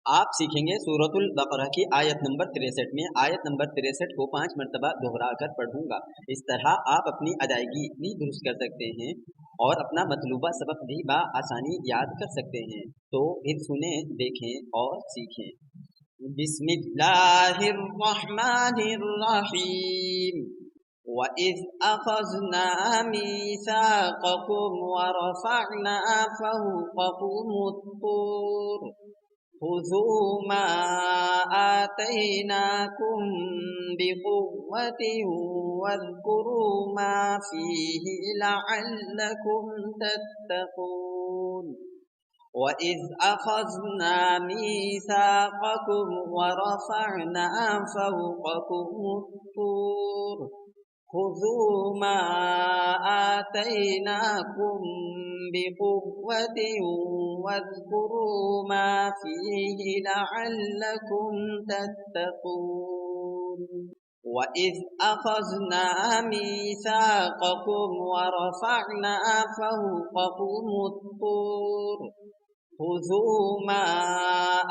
आप सीखेंगे सूरतुल बकरा की आयत नंबर 63 में। आयत नंबर 63 को 5 मरतबा दोहरा कर पढ़ूंगा। इस तरह आप अपनी अदायगी भी दुरुस्त कर सकते हैं और अपना मतलूबा सबक भी आसानी याद कर सकते हैं। तो फिर सुने, देखें और सीखें। बिस्मिल्लाहिर्रहमानिर्रहीम। वइज़ अख़ज़ना मीसाक़कुम वरफ़अना फ़ौक़कुमुत्तूर खुज़ू मा आतैनाकुम बिक़ुव्वतिन वज़्कुरू मा फ़ीहि लअल्लकुम तत्तक़ून। वइज़ अख़ज़ना मीसाक़कुम वरफ़अना फ़ौक़कुमुत्तूर खुज़ू मा आतैनाकुम बिक़ुव्वतिन वज़्कुरू मा फ़ीहि लअल्लकुम तत्तक़ून। वइज़ अख़ज़ना मीसाक़कुम वरफ़अना फ़ौक़कुमुत्तूर खुज़ू मा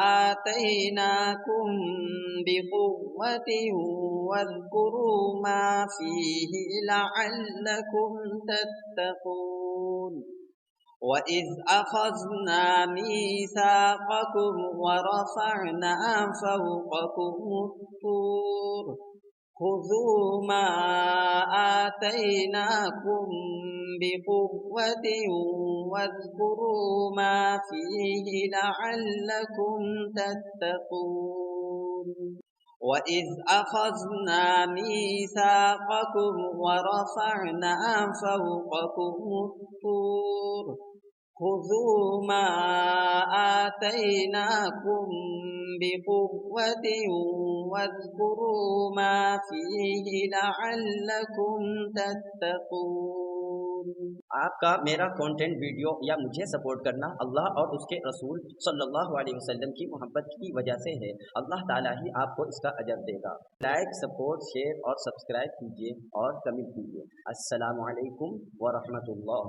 आतैनाकुम बिक़ुव्वतिन वज़्कुरू मा फ़ीहि लअल्लकुम तत्तक़ून। वइज़ अख़ज़ना मीसाक़कुम वरफ़अना फ़ौक़कुमुत्तूर खुज़ू मा आतैनाकुम बिक़ुव्वतिन वज़्कुरू मा फ़ीहि लअल्लकुम तत्तक़ून। वइज़ अख़ज़ना मीसाक़कुम वरफ़अना फ़ौक़कुमुत्तूर खुज़ू मा आतैनाकुम बिक़ुव्वतिन वज़्कुरू मा फ़ीहि लअल्लकुम तत्तक़ून। आपका मेरा कंटेंट वीडियो या मुझे सपोर्ट करना अल्लाह और उसके रसूल सल्लल्लाहु अलैहि वसल्लम की मोहब्बत की वजह से है। अल्लाह ताला ही आपको इसका अजर देगा। लाइक, सपोर्ट, शेयर और सब्सक्राइब कीजिए और कमेंट कीजिए। अस्सलामु अलैकुम व रहमतुल्लाह।